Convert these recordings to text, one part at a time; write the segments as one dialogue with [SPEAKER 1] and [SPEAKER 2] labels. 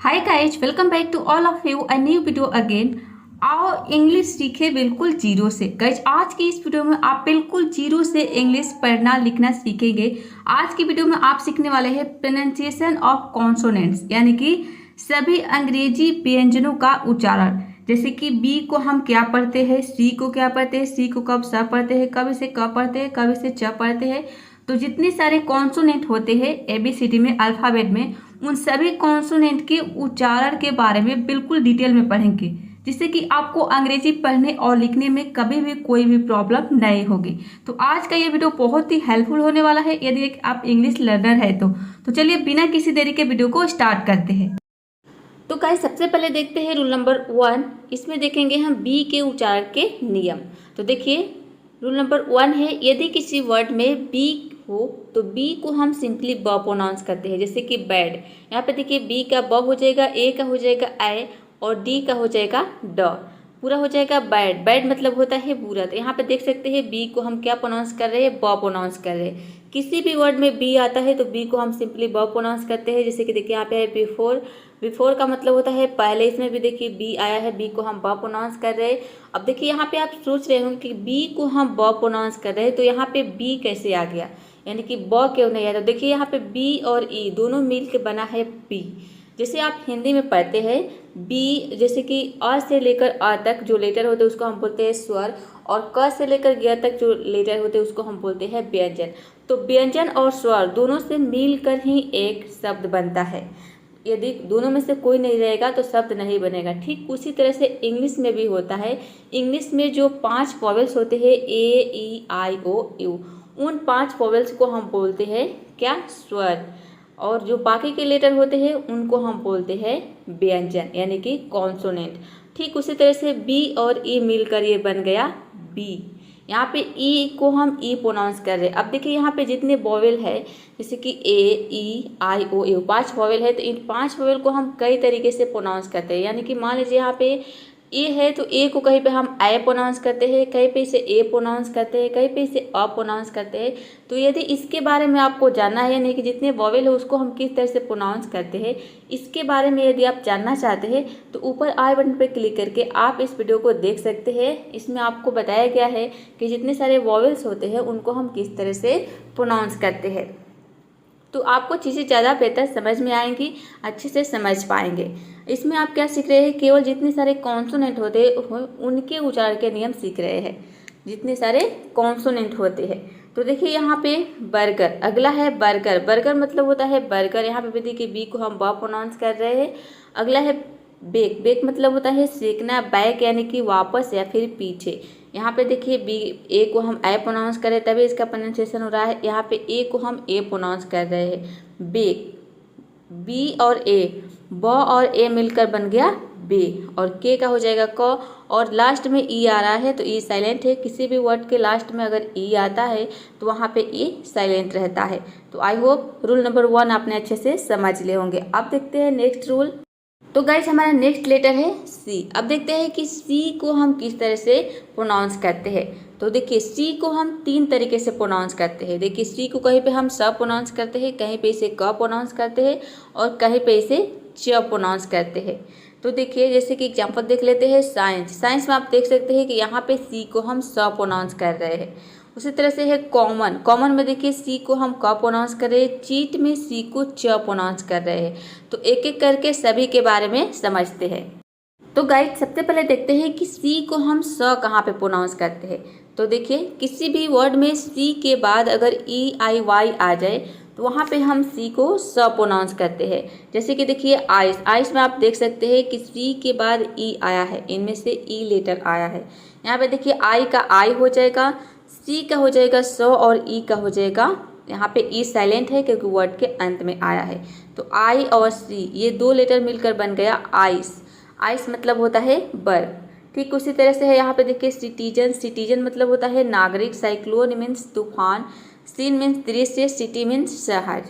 [SPEAKER 1] Hi guys, welcome back to all of you a new video again. आओ English सीखे बिल्कुल zero से। Guys आज की इस वीडियो में आप बिल्कुल जीरो से इंग्लिश पढ़ना लिखना सीखेंगे। आज की वीडियो में आप सीखने वाले हैं प्रोनाउंसिएशन ऑफ कॉन्सोनेंट्स, यानी कि सभी अंग्रेजी व्यंजनों का उच्चारण। जैसे कि बी को हम क्या पढ़ते हैं, सी को क्या पढ़ते हैं, सी को कब स पढ़ते हैं, कब इसे क पढ़ते हैं, कब इसे च पढ़ते हैं। तो जितने सारे कॉन्सोनेंट होते हैं एबीसीडी में, अल्फाबेट में, उन सभी कॉन्सोनेंट के उच्चारण के बारे में बिल्कुल डिटेल में पढ़ेंगे, जिससे कि आपको अंग्रेजी पढ़ने और लिखने में कभी भी कोई भी प्रॉब्लम नहीं होगी। तो आज का ये वीडियो बहुत ही हेल्पफुल होने वाला है यदि आप इंग्लिश लर्नर है तो चलिए बिना किसी देरी के वीडियो को स्टार्ट करते हैं। तो गाइस सबसे पहले देखते हैं रूल नंबर 1। इसमें देखेंगे हम बी के उच्चारण के नियम। तो देखिए रूल नंबर 1 है, यदि किसी वर्ड में बी हो तो बी को हम सिंपली ब प्रोनाउंस करते हैं। जैसे कि बैड, यहाँ पे देखिए बी का ब हो जाएगा, ए का हो जाएगा ए और डी का हो जाएगा ड, पूरा हो जाएगा बैड। बैड मतलब होता है बुरा। तो यहाँ पे देख सकते हैं बी को हम क्या प्रोनाउंस कर रहे हैं, ब प्रोनाउंस कर रहे हैं। किसी भी वर्ड में बी आता है तो बी को हम सिंपली ब प्रोनाउंस करते हैं। जैसे कि देखिए यहाँ पे है बिफोर, बिफोर का मतलब होता है पहले। इसमें भी देखिए बी आया है, बी को हम ब प्रोनाउंस कर रहे हैं। अब देखिए यहाँ पे आप सोच रहे होंगे कि बी को हम ब प्रोनाउंस कर रहे हैं तो यहाँ पे बी कैसे आ गया, यानी कि ब क्यों नहीं आया। तो देखिए यहाँ पे बी और ई दोनों मिल के बना है बी। जैसे आप हिंदी में पढ़ते हैं बी, जैसे कि अ से लेकर अ तक जो लेटर होते हैं उसको हम बोलते हैं स्वर, और क से लेकर ग तक जो लेटर होते हैं उसको हम बोलते हैं व्यंजन। तो व्यंजन और स्वर दोनों से मिलकर ही एक शब्द बनता है। यदि दोनों में से कोई नहीं रहेगा तो शब्द नहीं बनेगा। ठीक उसी तरह से इंग्लिश में भी होता है। इंग्लिश में जो 5 वॉवेल्स होते हैं ए ई आई ओ यू, उन 5 वॉवेल्स को हम बोलते हैं क्या, स्वर। और जो बाकी के लेटर होते हैं उनको हम बोलते हैं व्यंजन, यानी कि कॉन्सोनेंट। ठीक उसी तरह से बी और ई मिलकर ये बन गया बी। यहाँ पे ई को हम ई प्रोनाउंस कर रहे हैं। अब देखिए यहाँ पे जितने वॉवेल है, जैसे कि ए ई आई ओ यू, 5 वॉवेल है, तो इन 5 वॉवेल को हम कई तरीके से प्रोनाउंस करते हैं। यानी कि मान लीजिए यहाँ पे ए है तो ए को कहीं पे हम ए प्रोनाउंस करते हैं, कहीं पे इसे ए प्रोनाउंस करते हैं, कहीं पे इसे अ प्रोनाउंस करते हैं। तो यदि इसके बारे में आपको जानना है, यानी कि जितने वॉवेल है उसको हम किस तरह से प्रोनाउंस करते हैं, इसके बारे में यदि आप जानना चाहते हैं तो ऊपर आई बटन पर क्लिक करके आप इस वीडियो को देख सकते हैं। इसमें आपको बताया गया है कि जितने सारे वॉवेल्स होते हैं उनको हम किस तरह से प्रोनाउंस करते हैं। तो आपको चीज़ें ज़्यादा बेहतर समझ में आएंगी, अच्छे से समझ पाएंगे। इसमें आप क्या सीख रहे हैं, केवल जितने सारे कॉन्सोनेंट होते हैं उनके उच्चारण के नियम सीख रहे हैं, जितने सारे कॉन्सोनेंट होते हैं। तो देखिए यहाँ पे बर्गर, अगला है बर्गर। बर्गर मतलब होता है बर्गर। यहाँ पे भी देखिए बी को हम ब प्रोनाउंस कर रहे हैं। अगला है बेक, बेक मतलब होता है सेकना, बैक यानी कि वापस या फिर पीछे। यहाँ पे देखिए बी, ए को हम ए प्रोनाउंस कर रहे हैं तभी इसका प्रोनाउंसिएशन हो रहा है। यहाँ पे ए को हम ए प्रोनाउंस कर रहे हैं बेक। बी और ए, ब और ए मिलकर बन गया बे, और के का हो जाएगा क, और लास्ट में ई आ रहा है तो ई साइलेंट है। किसी भी वर्ड के लास्ट में अगर ई आता है तो वहाँ पे ई साइलेंट रहता है। तो आई होप रूल नंबर 1 आपने अच्छे से समझ लिए होंगे। अब देखते हैं नेक्स्ट रूल। तो गाइस हमारा नेक्स्ट लेटर है सी। अब देखते हैं कि सी को हम किस तरह से प्रोनाउंस करते हैं। तो देखिए सी को हम 3 तरीके से प्रोनाउंस करते हैं। देखिए सी को कहीं पे हम स प्रोनाउंस करते हैं, कहीं पे इसे क प्रोनाउंस करते हैं, और कहीं पे इसे च प्रोनाउंस करते हैं। तो देखिए जैसे कि एग्जांपल देख लेते हैं साइंस। साइंस में आप देख सकते हैं कि यहाँ पे सी को हम स प्रोनाउंस कर रहे हैं। उसी तरह से है कॉमन। कॉमन में देखिए सी को हम क प्रोनाउंस कर रहे हैं, चीट में सी को च प्रोनाउंस कर रहे हैं। तो एक एक करके सभी के बारे में समझते हैं। तो गाइस सबसे पहले देखते हैं कि सी को हम स कहाँ पे प्रोनाउंस करते हैं। तो देखिए किसी भी वर्ड में सी के बाद अगर ई आई वाई आ जाए तो वहाँ पे हम सी को स प्रोनाउंस करते हैं। जैसे कि देखिए आइस, आइस में आप देख सकते हैं कि सी के बाद ई आया है, इनमें से ई लेटर आया है। यहाँ पे देखिए आई का आई हो जाएगा, सी का हो जाएगा स, और ई का हो जाएगा, यहाँ पे ई साइलेंट है क्योंकि वर्ड के अंत में आया है। तो आई और सी ये 2 लेटर मिलकर बन गया आइस। आइस मतलब होता है बर्फ। ठीक उसी तरह से है यहाँ पे देखिए सिटीजन। सिटीजन मतलब होता है नागरिक। साइक्लोन मीन्स तूफान। सीन मीन्स दृश्य। सिटी मीन्स शहर।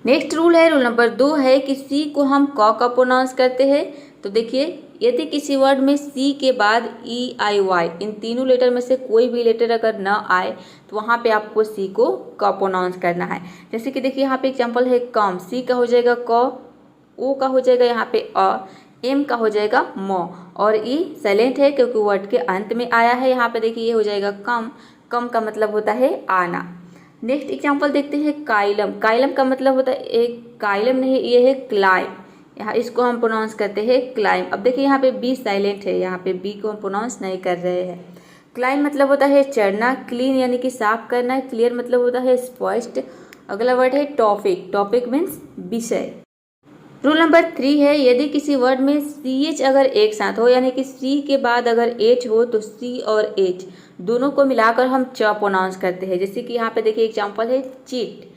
[SPEAKER 1] नेक्स्ट रूल है, रूल नंबर 2 है कि सी को हम क का प्रोनाउंस करते हैं। तो देखिए यदि किसी वर्ड में सी के बाद ई आई वाई इन तीनों लेटर में से कोई भी लेटर अगर न आए तो वहाँ पे आपको सी को क प्रोनाउंस करना है। जैसे कि देखिए यहाँ पे एग्जांपल है कम, सी का हो जाएगा क, ओ का हो जाएगा यहाँ पे अ, एम का हो जाएगा म, और ई साइलेंट है क्योंकि वर्ड के अंत में आया है। यहाँ पे देखिए ये हो जाएगा कम, कम का मतलब होता है आना। नेक्स्ट एग्जाम्पल देखते हैं काइलम। काइलम का मतलब होता है एक, काइलम नहीं, ये है क्लाइम। यहाँ इसको हम प्रोनाउंस करते हैं क्लाइम। अब देखिए यहाँ पे बी साइलेंट है, यहाँ पे बी को हम प्रोनाउंस नहीं कर रहे हैं। क्लाइम मतलब होता है चढ़ना, क्लीन यानी कि साफ करना, क्लियर मतलब होता है स्पष्ट। अगला वर्ड है टॉपिक। टॉपिक मीन्स विषय। रूल नंबर 3 है, यदि किसी वर्ड में ch अगर एक साथ हो यानी कि सी के बाद अगर h हो तो सी और h दोनों को मिलाकर हम च प्रोनाउंस करते हैं। जैसे कि यहाँ पे देखिए एग्जांपल है चीट,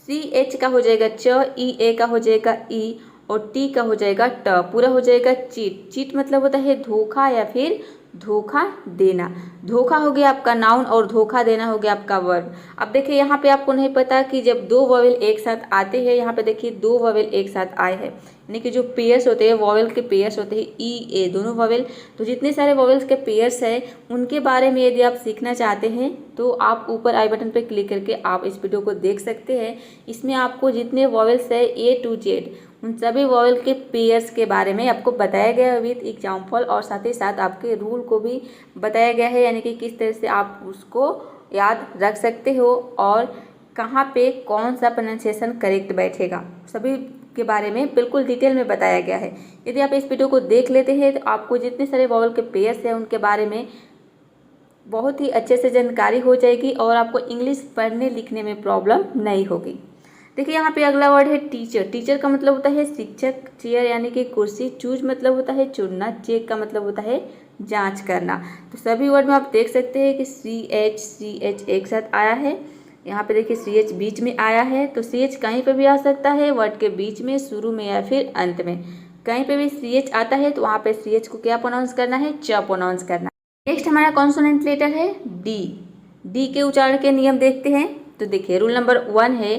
[SPEAKER 1] ch का हो जाएगा च, ए का हो जाएगा ई, और टी का हो जाएगा ट, पूरा हो जाएगा चीट। चीट मतलब होता है धोखा या फिर धोखा देना। धोखा हो गया आपका नाउन और धोखा देना हो गया आपका वर्ब। अब देखिए यहाँ पे आपको नहीं पता कि जब दो वॉवेल एक साथ आते हैं, यहाँ पे देखिए दो वॉवेल एक साथ आए हैं यानी कि जो पेयर्स होते हैं, वॉवेल के पेयर्स होते हैं ई ए दोनों वॉवेल, तो जितने सारे वॉवेल्स के पेयर्स हैं उनके बारे में यदि आप सीखना चाहते हैं तो आप ऊपर आई बटन पर क्लिक करके आप इस वीडियो को देख सकते हैं। इसमें आपको जितने वॉवेल्स है ए टू जेड उन सभी वॉवेल के पेयर्स के बारे में आपको बताया गया है विथ एग्जाम्पल, और साथ ही साथ आपके रूल को भी बताया गया है यानी कि किस तरह से आप उसको याद रख सकते हो और कहाँ पे कौन सा प्रोनाउंसिएशन करेक्ट बैठेगा, सभी के बारे में बिल्कुल डिटेल में बताया गया है। यदि आप इस वीडियो को देख लेते हैं तो आपको जितने सारे वॉवेल के पेयर्स हैं उनके बारे में बहुत ही अच्छे से जानकारी हो जाएगी और आपको इंग्लिश पढ़ने लिखने में प्रॉब्लम नहीं होगी। देखिए यहाँ पे अगला वर्ड है टीचर। टीचर का मतलब होता है शिक्षक, चेयर यानी कि कुर्सी, चूज मतलब होता है चुनना, चेक का मतलब होता है जांच करना। तो सभी वर्ड में आप देख सकते हैं कि सी एच एक साथ आया है। यहाँ पे देखिए सी एच बीच में आया है, तो सी एच कहीं पे भी आ सकता है, वर्ड के बीच में, शुरू में या फिर अंत में, कहीं पे भी सी एच आता है तो वहाँ पे सी एच को क्या प्रोनाउंस करना है, च प्रोनाउंस करना। नेक्स्ट हमारा कॉन्सोनेंट लेटर है डी। डी के उच्चारण के नियम देखते हैं। तो देखिए रूल नंबर 1 है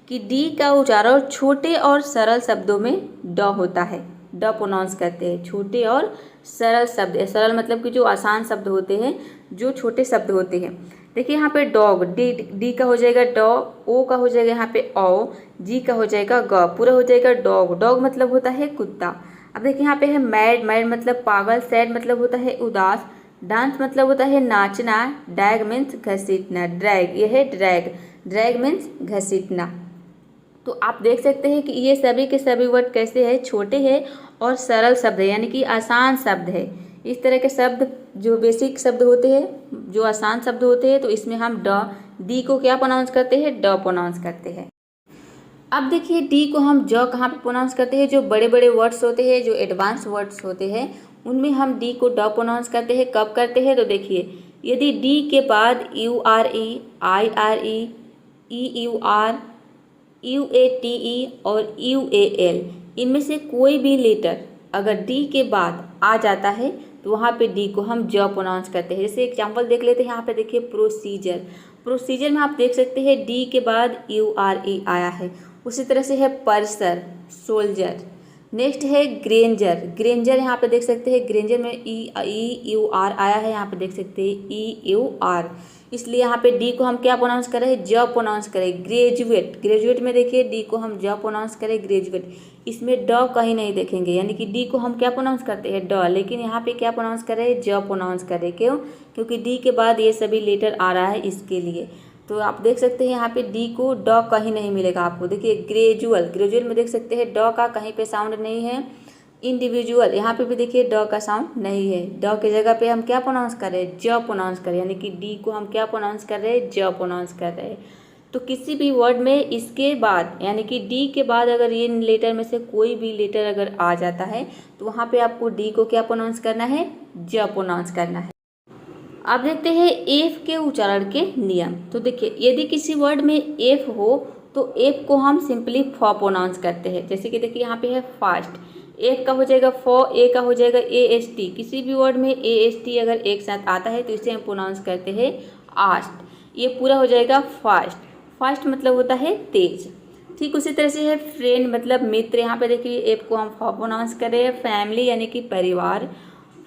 [SPEAKER 1] कि डी का उच्चारण छोटे और सरल शब्दों में ड होता है, ड प्रोनाउंस करते हैं। छोटे और सरल शब्द, सरल मतलब कि जो आसान शब्द होते हैं, जो छोटे शब्द होते हैं। देखिए यहाँ पे डॉग, डी का हो जाएगा ड, ओ का हो जाएगा यहाँ पे ओ, जी का हो जाएगा ग, पूरा हो जाएगा डॉग। डॉग मतलब होता है कुत्ता। अब देखिए यहाँ पे है मैड, मैड मतलब पागल, सैड मतलब होता है उदास, डांस मतलब होता है नाचना, डैग मीन्स घसीटना, ड्रैग ये है ड्रैग, ड्रैग मीन्स घसीटना। तो आप देख सकते हैं कि ये सभी के सभी वर्ड कैसे हैं, छोटे हैं और सरल शब्द है यानी कि आसान शब्द है। इस तरह के शब्द जो बेसिक शब्द होते हैं, जो आसान शब्द होते हैं, तो इसमें हम डी को क्या प्रोनाउंस करते हैं, ड प्रोनाउंस करते हैं। अब देखिए डी को हम ज कहाँ पे प्रोनाउंस करते हैं, जो बड़े बड़े वर्ड्स होते हैं, जो एडवांस वर्ड्स होते हैं, उनमें हम डी को ड प्रोनाउंस करते हैं। कब करते हैं, तो देखिए यदि डी के बाद U R E, I R E U R, U A T E और यू ए एल, इनमें से कोई भी लेटर अगर डी के बाद आ जाता है तो वहाँ पे डी को हम ज प्रोनाउंस करते हैं। जैसे एग्जांपल देख लेते हैं, यहाँ पे देखिए प्रोसीजर। प्रोसीजर में आप देख सकते हैं डी के बाद यू आर ई आया है। उसी तरह से है पर्सर, सोल्जर। नेक्स्ट है ग्रेंजर। ग्रेंजर यहाँ पे देख सकते हैं, ग्रेंजर में ई यू आर आया है, यहाँ पे देख सकते हैं ई यू आर, इसलिए यहाँ पे डी को हम क्या प्रोनाउंस करें, ज प्रोनाउंस करें। ग्रेजुएट, ग्रेजुएट में देखिए डी को हम ज प्रोनाउंस करें, ग्रेजुएट, इसमें ड कहीं नहीं देखेंगे यानी कि डी को हम क्या प्रोनाउंस करते हैं, ड, लेकिन यहाँ पे क्या प्रोनाउंस करें, ज प्रोनाउंस करें। क्यों, क्योंकि डी के बाद ये सभी लेटर आ रहा है इसके लिए। तो आप देख सकते हैं यहाँ पे डी को ड कहीं नहीं मिलेगा आपको। देखिए ग्रेजुअल, ग्रेजुअल में देख सकते हैं ड का कहीं पे साउंड नहीं है। इंडिविजुअल, यहाँ पे भी देखिए ड का साउंड नहीं है। ड की जगह पे हम क्या प्रोनाउंस कर रहे हैं, ज प्रोनाउंस करें, यानी कि डी को हम क्या प्रोनाउंस कर रहे हैं, ज प्रोनाउंस कर रहे हैं। तो किसी भी वर्ड में इसके बाद यानी कि डी के बाद अगर ये लेटर में से कोई भी लेटर अगर आ जाता है तो वहाँ पे आपको डी को क्या प्रोनाउंस करना है, ज प्रोनाउंस करना है। अब देखते हैं एफ के उच्चारण के नियम। तो देखिए यदि किसी वर्ड में एफ हो तो एफ को हम सिंपली फ प्रोनाउंस करते हैं। जैसे कि देखिए यहाँ पे है फास्ट, एफ का हो जाएगा फ, ए का हो जाएगा ए एस टी। किसी भी वर्ड में ए एस टी अगर एक साथ आता है तो इसे हम प्रोनाउंस करते हैं आस्ट, ये पूरा हो जाएगा फास्ट। फास्ट मतलब होता है तेज। ठीक उसी तरह से है फ्रेंड मतलब मित्र, यहाँ पे देखिए एफ को हम फ प्रोनाउंस करें। फैमिली यानी कि परिवार।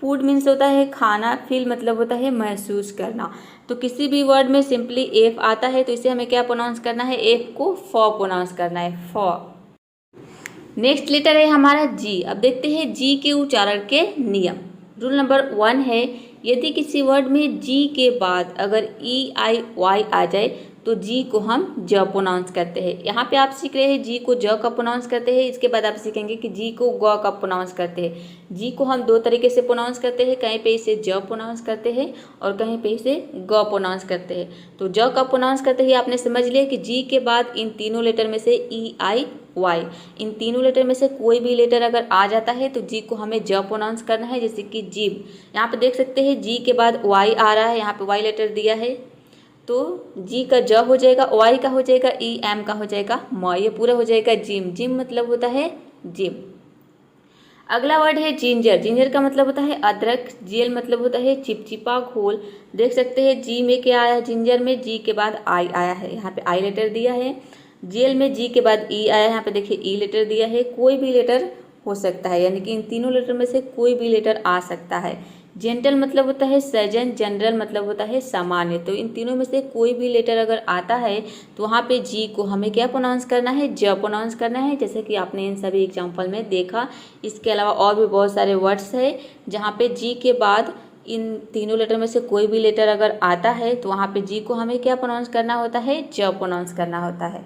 [SPEAKER 1] फूड मीन्स होता है खाना। फील मतलब होता है महसूस करना। तो किसी भी वर्ड में सिंपली एफ आता है तो इसे हमें क्या प्रोनाउंस करना है, एफ को फ प्रोनाउंस करना है, फ। नेक्स्ट लेटर है हमारा जी। अब देखते हैं जी के उच्चारण के नियम। रूल नंबर 1 है, यदि किसी वर्ड में जी के बाद अगर ई आई वाई आ जाए तो जी को हम ज प्रोनाउंस करते हैं। यहाँ पे आप सीख रहे हैं जी को ज का प्रोनाउंस करते हैं, इसके बाद आप सीखेंगे कि जी को ग का प्रोनाउंस करते हैं। जी को हम दो तरीके से प्रोनाउंस करते हैं, कहीं पे इसे ज प्रोनाउंस करते हैं और कहीं पे इसे ग प्रोनाउंस करते हैं। तो ज का प्रोनाउंस करते ही आपने समझ लिया कि जी के बाद इन तीनों लेटर में से ई आई वाई, इन तीनों लेटर में से कोई भी लेटर अगर आ जाता है तो जी को हमें ज प्रोनाउंस करना है। जैसे कि जीभ, यहाँ पे देख सकते हैं जी के बाद वाई आ रहा है, यहाँ पे वाई लेटर दिया है तो जी का ज हो जाएगा, वाई का हो जाएगा ई, एम का हो जाएगा म, ये पूरा हो जाएगा जिम। जिम मतलब होता है जिम। अगला वर्ड है जिंजर। जिंजर का मतलब होता है अदरक। जेल मतलब होता है चिपचिपा घोल। देख सकते हैं जी में क्या आया है, जिंजर में जी के बाद आई आया है, यहाँ पे आई लेटर दिया है। जेल में जी के बाद ई आया है, यहाँ पे देखिए ई लेटर दिया है। कोई भी लेटर हो सकता है, यानी कि इन तीनों लेटर में से कोई भी लेटर आ सकता है। जेंटल मतलब होता है सजन, जनरल मतलब होता है सामान्य। तो इन तीनों में से कोई भी लेटर अगर आता है तो वहाँ पे जी को हमें क्या प्रोनाउंस करना है, ज प्रोनाउंस करना है, जैसे कि आपने इन सभी एग्जाम्पल में देखा। इसके अलावा और भी बहुत सारे वर्ड्स है जहाँ पे जी के बाद इन तीनों लेटर में से कोई भी लेटर अगर आता है तो वहाँ पे जी को हमें क्या प्रोनाउंस करना होता है, ज प्रोनाउंस करना होता है।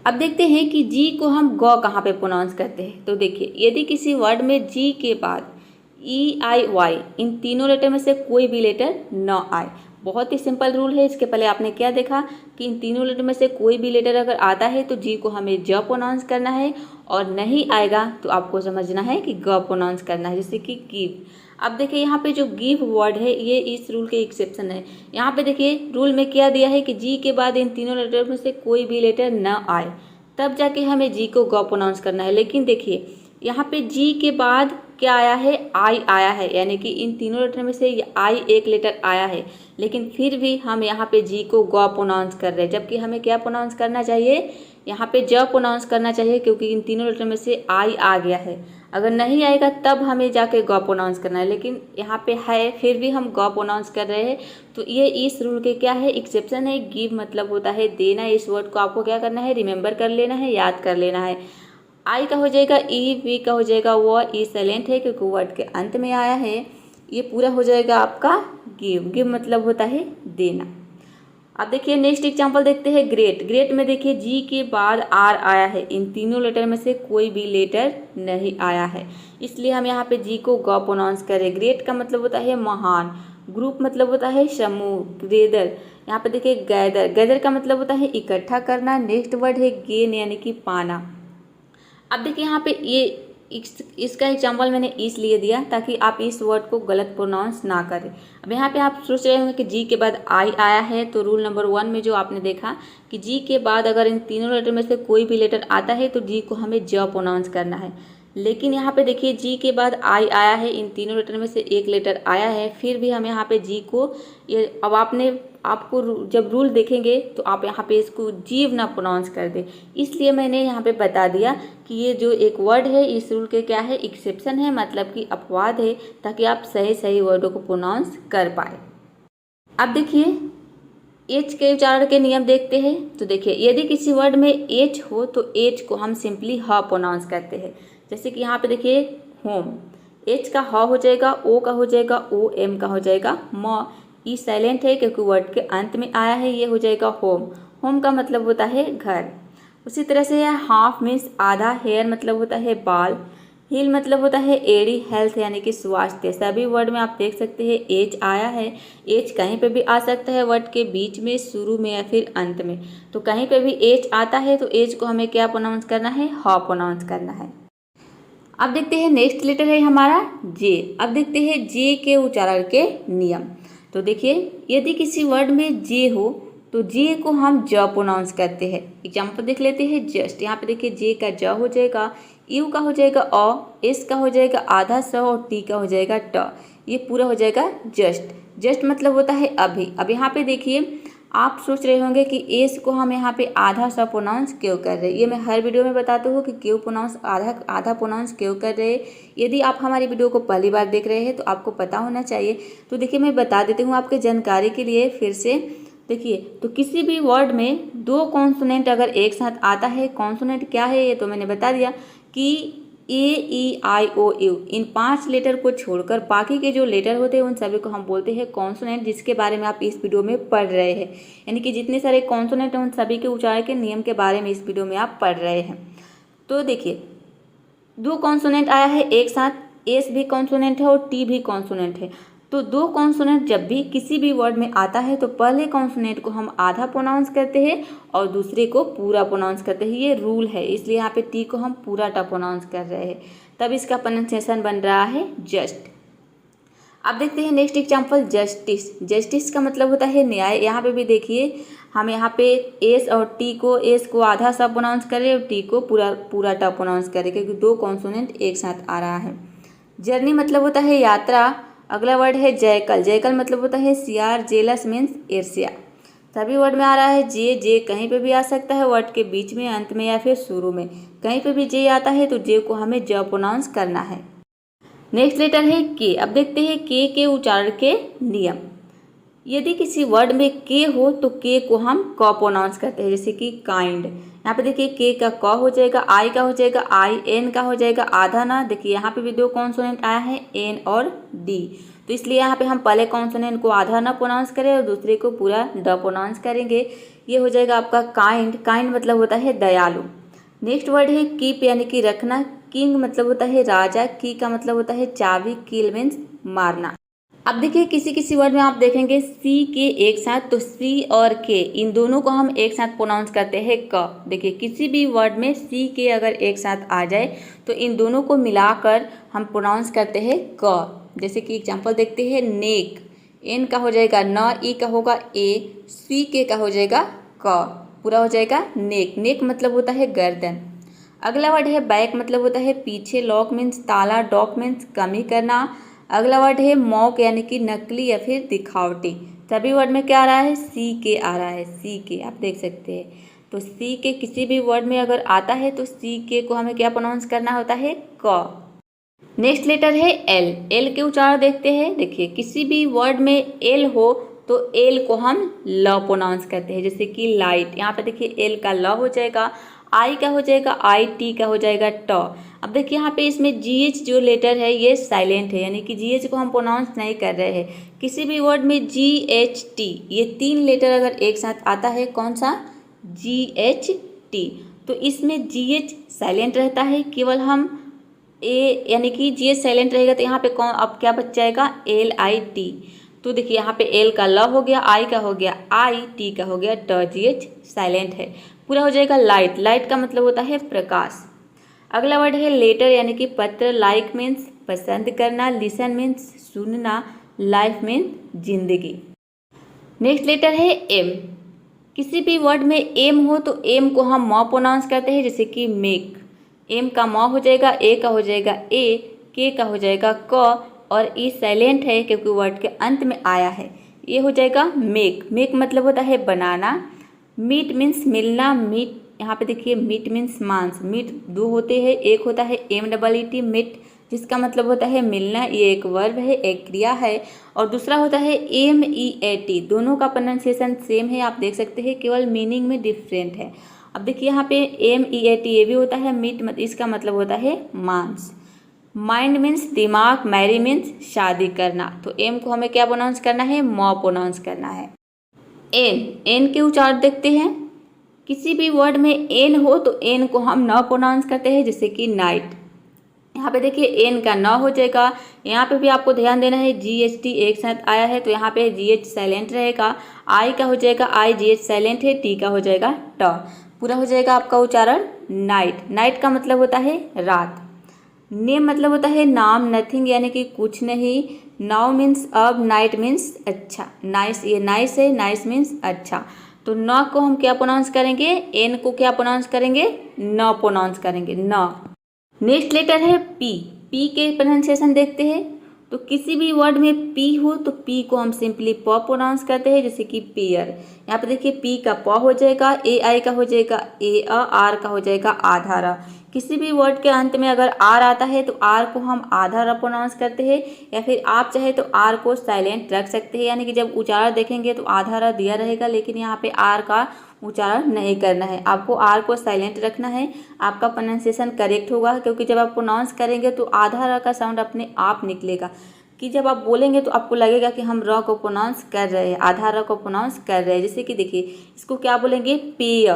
[SPEAKER 1] अब देखते हैं कि जी को हम ग कहाँ पे प्रोनाउंस करते हैं। तो देखिए, यदि किसी वर्ड में जी के बाद ई आई वाई, इन तीनों लेटर में से कोई भी लेटर न आए, बहुत ही सिंपल रूल है। इसके पहले आपने क्या देखा कि इन तीनों लेटर में से कोई भी लेटर अगर आता है तो जी को हमें ज प्रोनाउंस करना है, और नहीं आएगा तो आपको समझना है कि ग प्रोनाउंस करना है, जैसे कि गिव। अब देखिए यहाँ पे जो गिव वर्ड है ये इस रूल के एक्सेप्शन है। यहाँ पे देखिए रूल में क्या दिया है कि जी के बाद इन तीनों लेटर में से कोई भी लेटर न आए, तब जाके हमें जी को ग प्रोनाउंस करना है। लेकिन देखिए यहाँ पे जी के बाद क्या आया है, आई आया है, यानी कि इन तीनों लेटर में से आई एक लेटर आया है, लेकिन फिर भी हम यहाँ पे जी को ग प्रोनाउंस कर रहे हैं, जबकि हमें क्या प्रोनाउंस करना चाहिए, यहाँ पे ज प्रोनाउंस करना चाहिए, क्योंकि इन तीनों लेटर में से आई आ गया है। अगर नहीं आएगा तब हमें जाके ग प्रोनाउंस करना है, लेकिन यहाँ पे है फिर भी हम ग प्रोनाउंस कर रहे हैं। तो ये इस रूल के क्या है, एक्सेप्शन है। गिव मतलब होता है देना। इस वर्ड को आपको क्या करना है, रिमेंबर कर लेना है, याद कर लेना है। आई का हो जाएगा ई, वी का हो जाएगा वो, ई साइलेंट है क्योंकि वर्ड के अंत में आया है। ये पूरा हो जाएगा आपका गिव। गिव मतलब होता है देना। अब देखिए नेक्स्ट एग्जांपल देखते हैं ग्रेट। ग्रेट में देखिए जी के बाद आर आया है, इन तीनों लेटर में से कोई भी लेटर नहीं आया है, इसलिए हम यहाँ पे जी को ग प्रोनाउंस करें। ग्रेट का मतलब होता है महान। ग्रुप मतलब होता है समूह। ग्रेदर, यहाँ पे देखिए गैदर। गैदर का मतलब होता है इकट्ठा करना। नेक्स्ट वर्ड है गेन, यानी कि पाना। अब देखिए यहाँ पे ये इसका एग्जाम्पल मैंने इसलिए दिया ताकि आप इस वर्ड को गलत प्रोनाउंस ना करें। अब यहाँ पे आप सोच रहे होंगे कि जी के बाद आई आया है, तो रूल नंबर 1 में जो आपने देखा कि जी के बाद अगर इन तीनों लेटर में से कोई भी लेटर आता है तो जी को हमें ज प्रोनाउंस करना है। लेकिन यहाँ पे देखिए जी के बाद आई आया है, इन तीनों लेटर में से एक लेटर आया है, फिर भी हम यहाँ पे जी को ये, अब आपको जब रूल देखेंगे तो आप यहाँ पे इसको जीव ना प्रोनाउंस कर दे, इसलिए मैंने यहाँ पे बता दिया कि ये जो एक वर्ड है इस रूल के क्या है, एक्सेप्शन है, मतलब कि अपवाद है, ताकि आप सही सही वर्डों को प्रोनाउंस कर पाए। अब देखिए एच के उच्चारण के नियम देखते हैं। तो देखिए यदि किसी वर्ड में एच हो तो एच को हम सिंपली ह प्रोनाउंस करते हैं। जैसे कि यहाँ पे देखिए होम, एच का ह हो जाएगा, ओ का हो जाएगा ओ, एम का हो जाएगा म, ई साइलेंट है क्योंकि वर्ड के अंत में आया है, ये हो जाएगा होम। होम का मतलब होता है घर। उसी तरह से हाफ मीन्स आधा, हेयर मतलब होता है बाल, हील मतलब होता है एड़ी, हेल्थ यानी कि स्वास्थ्य। सभी वर्ड में आप देख सकते हैं एच आया है। एच कहीं पे भी आ सकता है, वर्ड के बीच में, शुरू में या फिर अंत में। तो कहीं पे भी एच आता है तो एच को हमें क्या प्रोनाउंस करना है, ह प्रोनाउंस करना है। अब देखते हैं नेक्स्ट लेटर है हमारा जे। अब देखते हैं जे के उच्चारण के नियम। तो देखिए यदि किसी वर्ड में जे हो तो जे को हम ज प्रोनाउंस करते हैं। एग्जाम्पल देख लेते हैं जस्ट। यहाँ पे देखिए जे का ज हो जाएगा, यू का हो जाएगा अ, एस का हो जाएगा आधा स और टी का हो जाएगा ट। ये पूरा हो जाएगा जस्ट। जस्ट मतलब होता है अभी। अब यहाँ पे देखिए आप सोच रहे होंगे कि एस को हम यहाँ पे आधा सा प्रोनाउंस क्यों कर रहे हैं। ये मैं हर वीडियो में बताती हूँ कि क्यों प्रोनाउंस आधा प्रोनाउंस क्यों कर रहे हैं। यदि आप हमारी वीडियो को पहली बार देख रहे हैं तो आपको पता होना चाहिए। तो देखिए मैं बता देती हूँ आपके जानकारी के लिए फिर से। देखिए तो किसी भी वर्ड में दो कॉन्सोनेंट अगर एक साथ आता है, कॉन्सोनेंट क्या है ये तो मैंने बता दिया कि ए ई आई ओ यू इन 5 लेटर को छोड़कर बाकी के जो लेटर होते हैं उन सभी को हम बोलते हैं कॉन्सोनेंट, जिसके बारे में आप इस वीडियो में पढ़ रहे हैं। यानी कि जितने सारे कॉन्सोनेंट हैं उन सभी के उच्चारण के नियम के बारे में इस वीडियो में आप पढ़ रहे हैं। तो देखिए 2 कॉन्सोनेंट आया है एक साथ, एस भी कॉन्सोनेंट है और टी भी कॉन्सोनेंट है। तो 2 कॉन्सोनेंट जब भी किसी भी वर्ड में आता है तो पहले कॉन्सोनेंट को हम आधा प्रोनाउंस करते हैं और दूसरे को पूरा प्रोनाउंस करते हैं। ये रूल है, इसलिए यहाँ पे टी को हम पूरा टा प्रोनाउंस कर रहे हैं, तब इसका प्रोनाउंसिएशन बन रहा है जस्ट। अब देखते हैं नेक्स्ट एग्जाम्पल, जस्टिस। जस्टिस का मतलब होता है न्याय। यहाँ पे भी देखिए हम यहाँ पे एस और टी को, एस को आधा सा प्रोनाउंस करें और टी को पूरा टा प्रोनाउंस करें, क्योंकि 2 कॉन्सोनेंट एक साथ आ रहा है। जर्नी मतलब होता है यात्रा। अगला वर्ड है जयकल। जयकल मतलब होता है सियार। जेलस मीन्स ईर्ष्या। सभी वर्ड में आ रहा है जे। जे कहीं पे भी आ सकता है, वर्ड के बीच में, अंत में या फिर शुरू में, कहीं पे भी जे आता है तो जे को हमें ज प्रोनाउंस करना है। नेक्स्ट लेटर है के। अब देखते हैं के उच्चारण के नियम। यदि किसी वर्ड में के हो तो के को हम क प्रोनाउंस करते हैं, जैसे कि काइंड। यहाँ पे देखिए के का क हो जाएगा, आई का हो जाएगा आई, एन का हो जाएगा आधा ना। देखिए यहाँ पे भी 2 कॉन्सोनेंट आया है, एन और डी, तो इसलिए यहाँ पे हम पहले कॉन्सोनेंट को आधा ना प्रोनाउंस करें और दूसरे को पूरा ड प्रोनाउंस करेंगे। ये हो जाएगा आपका काइंड। काइंड मतलब होता है दयालु। नेक्स्ट वर्ड है कीप, यानी कि रखना। किंग मतलब होता है राजा। की का मतलब होता है चाबी। किल मीन्स मारना। अब देखिए किसी वर्ड में आप देखेंगे सी के एक साथ, तो सी और के इन दोनों को हम एक साथ प्रोनाउंस करते हैं क। देखिए किसी भी वर्ड में सी के अगर एक साथ आ जाए तो इन दोनों को मिलाकर हम प्रोनाउंस करते हैं क। जैसे कि एग्जांपल देखते हैं नेक। एन का हो जाएगा न, ई का होगा ए, सी के का हो जाएगा क, पूरा हो जाएगा नेक। नेक मतलब होता है गर्दन। अगला वर्ड है बैक, मतलब होता है पीछे। लॉक मीन्स ताला। डॉक मीन्स कमी करना। अगला वर्ड है मॉक, यानी कि नकली या फिर दिखावटी। सभी वर्ड में क्या आ रहा है, सी के आ रहा है। सी के आप देख सकते हैं। तो सी के किसी भी वर्ड में अगर आता है तो सी के को हमें क्या प्रोनाउंस करना होता है, क। नेक्स्ट लेटर है एल। एल के उच्चारण देखते हैं। देखिए किसी भी वर्ड में एल हो तो एल को हम ल प्रोनाउंस करते हैं, जैसे कि लाइट। यहाँ पे देखिए एल का ल हो जाएगा, आई का हो जाएगा आई, टी का हो जाएगा ट। अब देखिए यहाँ पे इसमें जी एच जो लेटर है ये साइलेंट है, यानी कि जी एच को हम प्रोनाउंस नहीं कर रहे हैं। किसी भी वर्ड में जी एच टी ये 3 लेटर अगर एक साथ आता है, कौन सा, जी एच टी, तो इसमें जी एच साइलेंट रहता है। केवल हम ए, यानी कि जी एच साइलेंट रहेगा तो यहाँ पे कौन, अब क्या बच जाएगा, एल आई टी। तो देखिए यहाँ पे एल का ल हो गया, आई का हो गया आई, टी का हो गया ट, जी एच साइलेंट है, पूरा हो जाएगा लाइट। लाइट का मतलब होता है प्रकाश। अगला वर्ड है लेटर, यानी कि पत्र। लाइक मीन्स पसंद करना। लिसन मीन्स सुनना। लाइफ मीन्स जिंदगी। नेक्स्ट लेटर है एम। किसी भी वर्ड में एम हो तो एम को हम म प्रोनाउंस करते हैं, जैसे कि मेक। एम का म हो जाएगा, ए का हो जाएगा ए, के का हो जाएगा क, और ई साइलेंट है क्योंकि वर्ड के अंत में आया है। ये हो जाएगा मेक। मेक मतलब होता है बनाना। मीट मीन्स मिलना। मीट, यहाँ पे देखिए मीट मीन्स मांस। मीट 2 होते हैं, एक होता है MEET मीट, जिसका मतलब होता है मिलना, ये एक वर्ब है, एक क्रिया है, और दूसरा होता है MEAT। दोनों का प्रोनाउंसिएशन सेम है, आप देख सकते हैं, केवल मीनिंग में डिफरेंट है। अब देखिए यहाँ पे MEAT ये भी होता है मीट, इसका मतलब होता है मांस। माइंड मीन्स दिमाग। मैरी मीन्स शादी करना। तो एम को हमें क्या प्रोनाउंस करना है, म प्रोनाउंस करना है। एन। एन के उच्चारण देखते हैं। किसी भी वर्ड में एन हो तो एन को हम न प्रोनाउंस करते हैं, जैसे कि नाइट। यहाँ पे देखिए एन का न हो जाएगा। यहाँ पे भी आपको ध्यान देना है, GHT एक साथ आया है तो यहाँ पे GH साइलेंट रहेगा। आई का हो जाएगा आई, GH साइलेंट है, टी का हो जाएगा ट, पूरा हो जाएगा आपका उच्चारण नाइट। नाइट का मतलब होता है रात। नेम मतलब होता है नाम। नथिंग यानी कि कुछ नहीं। नाउ मीन्स अब। नाइट मीन्स अच्छा। नाइस, ये नाइस है, नाइस मीन्स अच्छा। तो न को हम क्या प्रोनाउंस करेंगे, एन को क्या प्रोनाउंस करेंगे, न प्रोनाउंस करेंगे, न। नेक्स्ट लेटर है पी। पी के प्रोनाउंसिएशन देखते हैं। तो किसी भी वर्ड में पी हो तो पी को हम सिंपली प प्रोनाउंस करते हैं, जैसे कि पेयर। यहाँ पे देखिए पी का प हो जाएगा, ए आई का हो जाएगा ए, आर का हो जाएगा आधा र। किसी भी वर्ड के अंत में अगर आर आता है तो आर को हम आधा र प्रोनाउंस करते हैं, या फिर आप चाहे तो आर को साइलेंट रख सकते हैं, यानी कि जब उच्चारण देखेंगे तो आधा र दिया रहेगा, लेकिन यहाँ पे आर का उच्चारण नहीं करना है। आपको आर को साइलेंट रखना है, आपका प्रोनाउंसिएशन करेक्ट होगा, क्योंकि जब आप प्रोनाउंस करेंगे तो आधा र का साउंड अपने आप निकलेगा, कि जब आप बोलेंगे तो आपको लगेगा कि हम र को प्रोनाउंस कर रहे हैं, आधा र को प्रोनाउंस कर रहे हैं। जैसे कि देखिए, इसको क्या बोलेंगे, पेयर,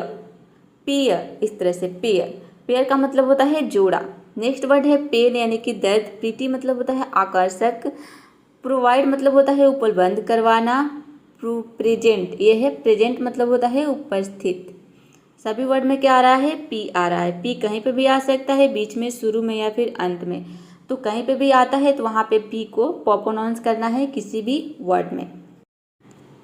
[SPEAKER 1] पेयर, इस तरह से पेयर। पेयर का मतलब होता है जोड़ा। नेक्स्ट वर्ड है पेन यानी कि दर्द। प्रीटी मतलब होता है आकर्षक। प्रोवाइड मतलब होता है उपलब्ध करवाना। प्रेजेंट, ये है प्रेजेंट मतलब होता है उपस्थित। सभी वर्ड में क्या आ रहा है, पी आ रहा है। पी कहीं पे भी आ सकता है, बीच में, शुरू में या फिर अंत में, तो कहीं पे भी आता है तो वहाँ पे पी को प्रोनाउंस करना है किसी भी वर्ड में।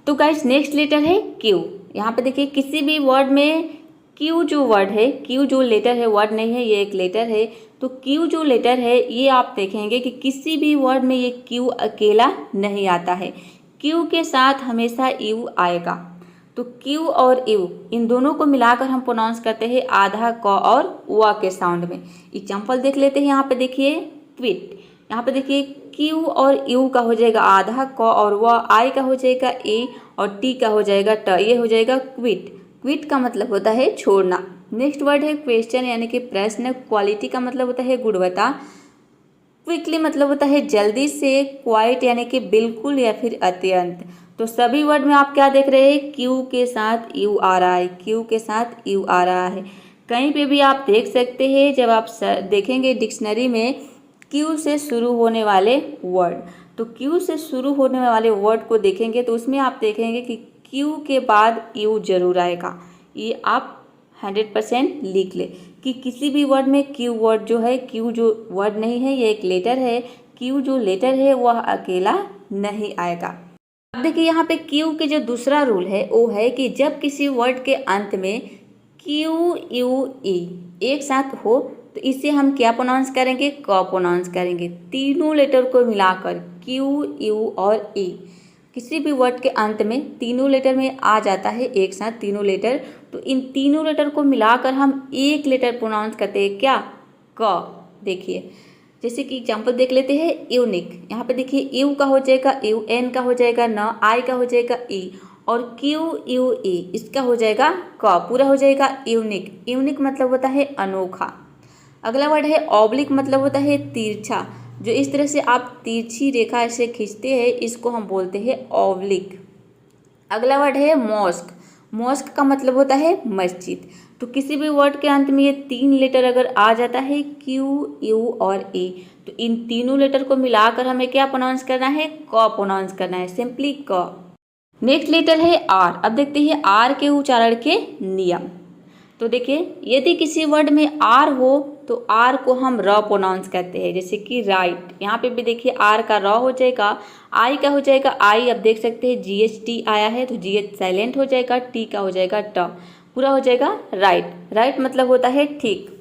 [SPEAKER 1] तो गाइस नेक्स्ट लेटर है क्यू। यहाँ पे देखिए किसी भी वर्ड में क्यू जो वर्ड है, क्यू जो लेटर है, वर्ड नहीं है, ये एक लेटर है। तो क्यू जो लेटर है ये आप देखेंगे कि किसी भी वर्ड में ये क्यू अकेला नहीं आता है, क्यू के साथ हमेशा यू आएगा। तो क्यू और यू इन दोनों को मिलाकर हम प्रोनाउंस करते हैं आधा क और व के साउंड में। एग्जाम्पल देख लेते हैं। यहाँ पे देखिए क्विट, यहाँ पे देखिए क्यू और यू का हो जाएगा आधा क और व, आई का हो जाएगा ए और टी का हो जाएगा ट, ये हो जाएगा क्विट। क्विट का मतलब होता है छोड़ना। नेक्स्ट वर्ड है क्वेश्चन यानी कि प्रश्न। क्वालिटी का मतलब होता है गुणवत्ता। क्विकली मतलब होता है जल्दी से। क्वाइट यानी कि बिल्कुल या फिर अत्यंत। तो सभी वर्ड में आप क्या देख रहे हैं, क्यू के साथ यू आ रहा है, क्यू के साथ यू आ रहा है। कहीं पे भी आप देख सकते हैं, जब आप देखेंगे डिक्शनरी में क्यू से शुरू होने वाले वर्ड, तो क्यू से शुरू होने वाले वर्ड को देखेंगे तो उसमें आप देखेंगे कि क्यू के बाद यू जरूर आएगा। ये आप 100% लिख ले कि किसी भी वर्ड में क्यू वर्ड जो है, क्यू जो वर्ड नहीं है, ये एक लेटर है। क्यू जो लेटर है वह अकेला नहीं आएगा। अब देखिए यहाँ पे क्यू के जो दूसरा रूल है वो है कि जब किसी वर्ड के अंत में क्यू यू ई एक साथ हो तो इसे हम क्या प्रोनाउंस करेंगे, क प्रोनाउंस करेंगे। तीनों लेटर को मिलाकर क्यू यू और ई, किसी भी वर्ड के अंत में तीनों लेटर में आ जाता है एक साथ तीनों लेटर, तो इन तीनों लेटर को मिलाकर हम एक लेटर प्रोनाउंस करते हैं, क्या, क। देखिए जैसे कि एग्जांपल देख लेते हैं यूनिक। यहाँ पे देखिए यू का हो जाएगा यू, एन का हो जाएगा न, आई का हो जाएगा ई और क्यू यू ई, इसका हो जाएगा क, पूरा हो जाएगा यूनिक। यूनिक मतलब होता है अनोखा। अगला वर्ड है ऑब्लिक, मतलब होता है तिरछा। जो इस तरह से आप तिरछी रेखा ऐसे खींचते हैं इसको हम बोलते हैं ऑब्लिक। अगला वर्ड है मॉस्क। मॉस्क का मतलब होता है मस्जिद। तो किसी भी वर्ड के अंत में ये तीन लेटर अगर आ जाता है क्यू यू और ए, तो इन तीनों लेटर को मिलाकर हमें क्या प्रोनाउंस करना है, क प्रोनाउंस करना है, सिंपली क। नेक्स्ट लेटर है आर। अब देखते हैं आर के उच्चारण के नियम। तो देखिए यदि किसी वर्ड में आर हो तो आर को हम र प्रोनाउंस करते हैं, जैसे कि राइट। यहाँ पे भी देखिए आर का र हो जाएगा, आई का हो जाएगा आई। अब देख सकते हैं GHT आया है तो GH साइलेंट हो जाएगा, टी का हो जाएगा ट, पूरा हो जाएगा राइट। राइट मतलब होता है ठीक।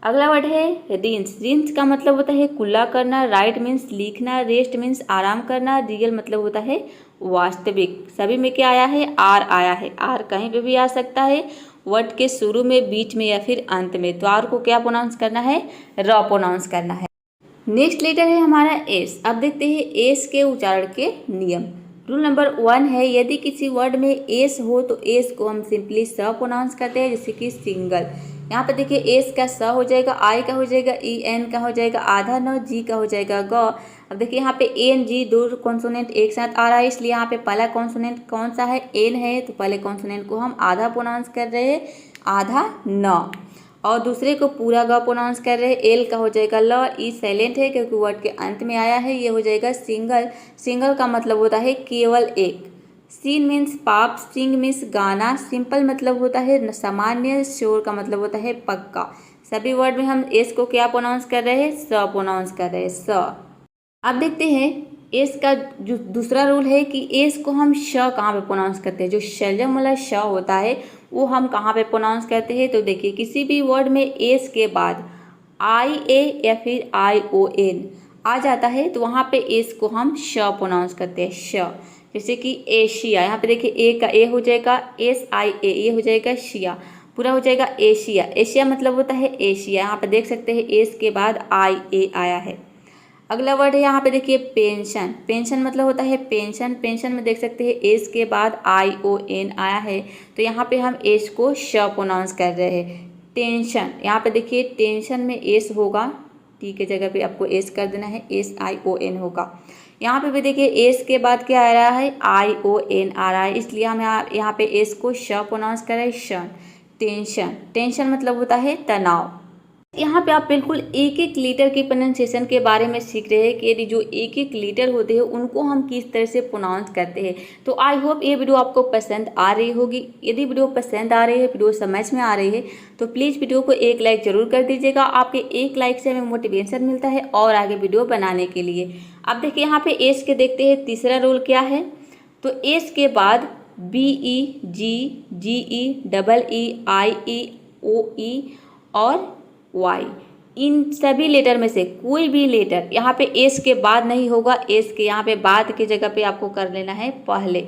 [SPEAKER 1] अगला वर्ड है रिंस। रिंस का मतलब होता है कुल्ला करना। राइट मीन्स लिखना, रेस्ट मीन्स आराम करना, रियल मतलब होता है वास्तविक। सभी में क्या आया है, आर आया है। आर कहीं पे भी आ सकता है, वर्ड के शुरू में, बीच में या फिर अंत में। तो आर को क्या प्रोनाउंस करना है, र प्रोनाउंस करना है। नेक्स्ट लेटर है हमारा एस। अब देखते हैं एस के उच्चारण के नियम। रूल नंबर 1 है यदि किसी वर्ड में एस हो तो एस को हम सिंपली स प्रोनाउंस करते हैं, जैसे कि सिंगल। यहाँ पे देखिए एस का स हो जाएगा, आई का हो जाएगा ई, एन का हो जाएगा आधा न, जी का हो जाएगा ग। अब देखिए यहाँ पे एन जी दो कॉन्सोनेंट एक साथ आ रहा है, इसलिए यहाँ पे पहला कॉन्सोनेंट कौन सा है, एन है, तो पहले कॉन्सोनेंट को हम आधा प्रोनाउंस कर रहे हैं, आधा न, और दूसरे को पूरा ग प्रोनाउंस कर रहे हैं। एल का हो जाएगा ल, ई साइलेंट है क्योंकि वर्ड के अंत में आया है, ये हो जाएगा सिंगल। सिंगल का मतलब होता है केवल एक। सीन मीन्स पाप, सिंग मीन्स गाना, सिंपल मतलब होता है सामान्य, श्योर का मतलब होता है पक्का। सभी वर्ड में हम एस को क्या प्रोनाउंस कर रहे हैं, स प्रोनाउंस कर रहे हैं, स। अब देखते हैं एस का जो दूसरा रूल है कि एस को हम श कहाँ पे प्रोनाउंस करते हैं। जो शलजम वाला श होता है वो हम कहाँ पे प्रोनाउंस करते हैं, तो देखिए किसी भी वर्ड में एस के बाद आई ए या फिर ION आ जाता है तो वहाँ पे एस को हम श प्रोनाउंस करते हैं, श। जैसे कि एशिया, यहाँ पे देखिए ए का ए हो जाएगा SIA, ये हो जाएगा शिया, पूरा हो जाएगा एशिया। एशिया मतलब होता है एशिया। यहाँ पे देख सकते हैं एस के बाद IA आया है। अगला वर्ड है यहाँ पे देखिए पेंशन। पेंशन मतलब होता है पेंशन। पेंशन में देख सकते हैं एस के बाद ION आया है, तो यहाँ पे हम एस को श प्रोनाउंस कर रहे हैं। टेंशन, यहाँ पे देखिए टेंशन में एस होगा, टी के जगह पे आपको एस कर देना है, SION होगा। यहाँ पे भी देखिए एस के बाद क्या आ रहा है, ION आ रहा है, इसलिए हम यहाँ पे एस को श प्रोनाउंस कर रहे हैं, शन। टेंशन, टेंशन मतलब होता है तनाव। यहाँ पे आप बिल्कुल एक एक लेटर के प्रोनाउंसिएशन के बारे में सीख रहे हैं कि यदि जो एक एक लेटर होते हैं उनको हम किस तरह से प्रोनाउंस करते हैं। तो आई होप ये वीडियो आपको पसंद आ रही होगी। यदि वीडियो पसंद आ रही है, वीडियो समझ में आ रही है, तो प्लीज़ वीडियो को एक लाइक ज़रूर कर दीजिएगा। आपके एक लाइक से हमें मोटिवेशन मिलता है और आगे वीडियो बनाने के लिए। अब देखिए यहाँ पे एस के देखते हैं तीसरा रूल क्या है। तो एस के बाद BE, GE, EE, OE और वाई, इन सभी लेटर में से कोई भी लेटर यहाँ पे एस के बाद नहीं होगा। एस के यहाँ पे बाद की जगह पे आपको कर लेना है पहले।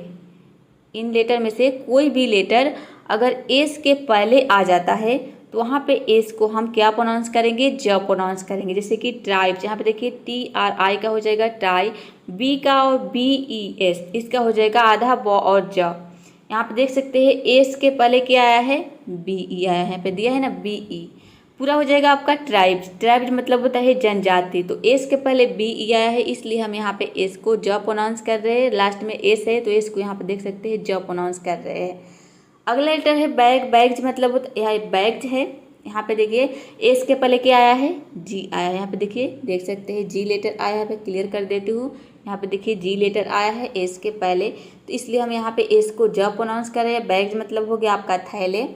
[SPEAKER 1] इन लेटर में से कोई भी लेटर अगर एस के पहले आ जाता है तो वहाँ पे एस को हम क्या प्रोनाउंस करेंगे, ज प्रोनाउंस करेंगे। जैसे कि ट्राइब, यहाँ पे देखिए TRI का हो जाएगा ट्राई, बी का और BES इसका हो जाएगा आधा ब और ज। यहाँ पे देख सकते हैं एस के पहले क्या आया है, BE आया है, यहाँ पे दिया है ना BE, पूरा हो जाएगा आपका ट्राइब्स। ट्राइब्स मतलब होता है जनजाति, तो एस के पहले BE आया है, इसलिए हम यहाँ पे एस को ज प्रोनाउंस कर रहे हैं। लास्ट में एस है तो एस को यहाँ पे देख सकते हैं ज प्रोनाउंस कर रहे हैं। अगला लेटर है बैग। बैग्स मतलब यह बैग्स है। यहाँ पे देखिए एस के पहले क्या आया है, G आया है, यहाँ पे देखिए देख सकते हैं G लेटर आया है। यहाँ पे क्लियर कर देती हूँ, यहाँ पे देखिए G लेटर आया है एस के पहले, तो इसलिए हम यहाँ पे एस को ज प्रोनाउंस कर रहे हैं। बैग्स मतलब हो गया आपका थैले।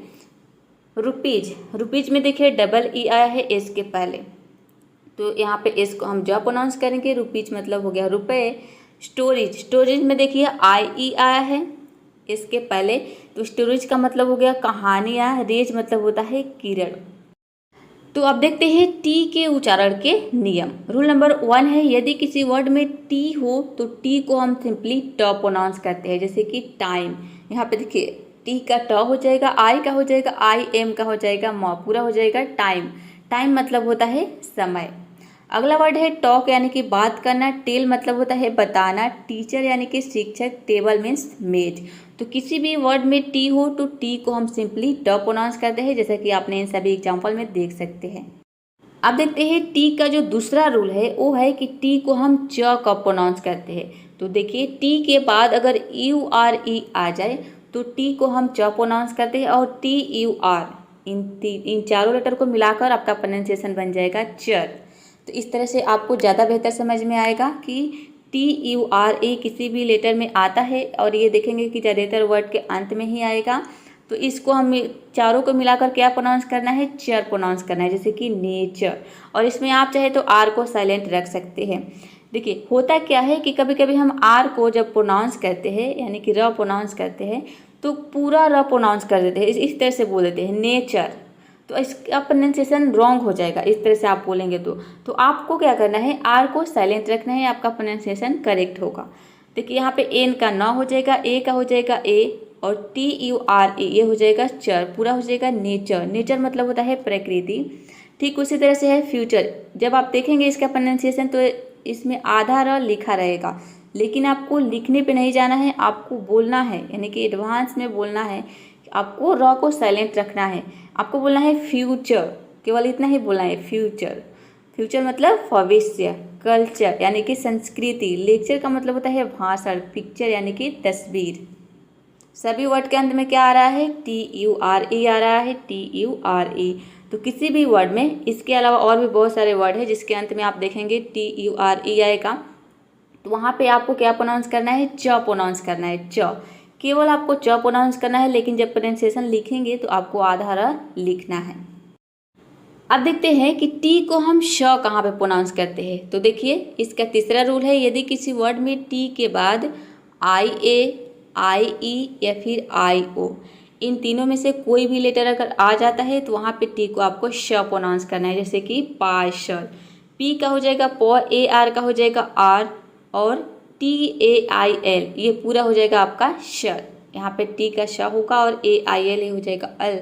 [SPEAKER 1] रुपीज, रुपीज में देखिए EE आया है एस के पहले, तो यहाँ पे एस को हम ज प्रोनाउंस करेंगे। रुपीज मतलब हो गया रुपए। स्टोरेज, स्टोरेज में देखिए IE आया है एस के पहले, तो स्टोरेज का मतलब हो गया कहानियाँ। रेज मतलब होता है किरण। तो अब देखते हैं टी के उच्चारण के नियम। रूल नंबर 1 है, यदि किसी वर्ड में टी हो तो टी को हम सिंपली ट प्रोनाउंस करते हैं। जैसे कि टाइम, यहाँ पे देखिए टी का ट हो जाएगा, आई का हो जाएगा IM का हो जाएगा म, पूरा हो जाएगा टाइम। टाइम मतलब होता है समय। अगला वर्ड है टॉक यानी कि बात करना। टेल मतलब होता है बताना। टीचर यानी कि शिक्षक। टेबल मीन्स मेज। तो किसी भी वर्ड में टी हो तो टी को हम सिंपली ट प्रोनाउंस करते हैं, जैसा कि आपने इन सभी एग्जाम्पल में देख सकते हैं। अब देखते हैं टी का जो दूसरा रूल है वो है कि टी को हम च का प्रोनाउंस करते हैं। तो देखिए टी के बाद अगर URE आ जाए तो टी को हम च प्रोनाउंस करते हैं, और TUR इन चारों लेटर को मिलाकर आपका प्रोनाउंसिएशन बन जाएगा चर। तो इस तरह से आपको ज़्यादा बेहतर समझ में आएगा कि TURE किसी भी लेटर में आता है, और ये देखेंगे कि ज़्यादातर वर्ड के अंत में ही आएगा। तो इसको हम चारों को मिलाकर क्या प्रोनाउंस करना है, चर प्रोनाउंस करना है, जैसे कि नेचर। और इसमें आप चाहे तो आर को साइलेंट रख सकते हैं। देखिए होता क्या है कि कभी कभी हम आर को जब प्रोनाउंस करते हैं यानी कि र प्रोनाउंस करते हैं तो पूरा र प्रोनाउंस कर देते हैं, इस तरह से बोल देते हैं नेचर, तो इसका प्रोनाउंसिएशन रॉन्ग हो जाएगा। इस तरह से आप बोलेंगे तो आपको क्या करना है, आर को साइलेंट रखना है, आपका प्रोनाउंसिएशन करेक्ट होगा। देखिए यहाँ पे एन का न हो जाएगा, ए का हो जाएगा ए, और TURE ये हो जाएगा चर, पूरा हो जाएगा नेचर। नेचर मतलब होता है प्रकृति। ठीक उसी तरह से है फ्यूचर। जब आप देखेंगे इसका प्रोनाउंसिएशन तो इसमें आधा र लिखा रहेगा, लेकिन आपको लिखने पे नहीं जाना है, आपको बोलना है, यानी कि एडवांस में बोलना है। आपको र को साइलेंट रखना है, आपको बोलना है फ्यूचर, केवल इतना ही बोलना है फ्यूचर। फ्यूचर मतलब भविष्य। कल्चर यानी कि संस्कृति। लेक्चर का मतलब होता है भाषण। पिक्चर यानी कि तस्वीर। सभी वर्ड के अंत में क्या आ रहा है, TURE आ रहा है, TURE। तो किसी भी वर्ड में, इसके अलावा और भी बहुत सारे वर्ड है जिसके अंत में आप देखेंगे TURE आएगा, तो वहाँ पे आपको क्या प्रोनाउंस करना है, च प्रोनाउंस करना है। च केवल आपको च प्रोनाउंस करना है, लेकिन जब प्रोनाउंसिएशन लिखेंगे तो आपको आधा र लिखना है। अब देखते हैं कि टी को हम श कहाँ पे प्रोनाउंस करते हैं। तो देखिए इसका तीसरा रूल है, यदि किसी वर्ड में टी के बाद IA, IE या फिर IO, इन तीनों में से कोई भी लेटर अगर आ जाता है तो वहाँ पे टी को आपको श प्रोनाउंस करना है। जैसे कि पार्शल, पी का हो जाएगा प, AR का हो जाएगा आर, और TAIL ये पूरा हो जाएगा आपका श। यहाँ पे टी का श होगा और AIL हो जाएगा अल,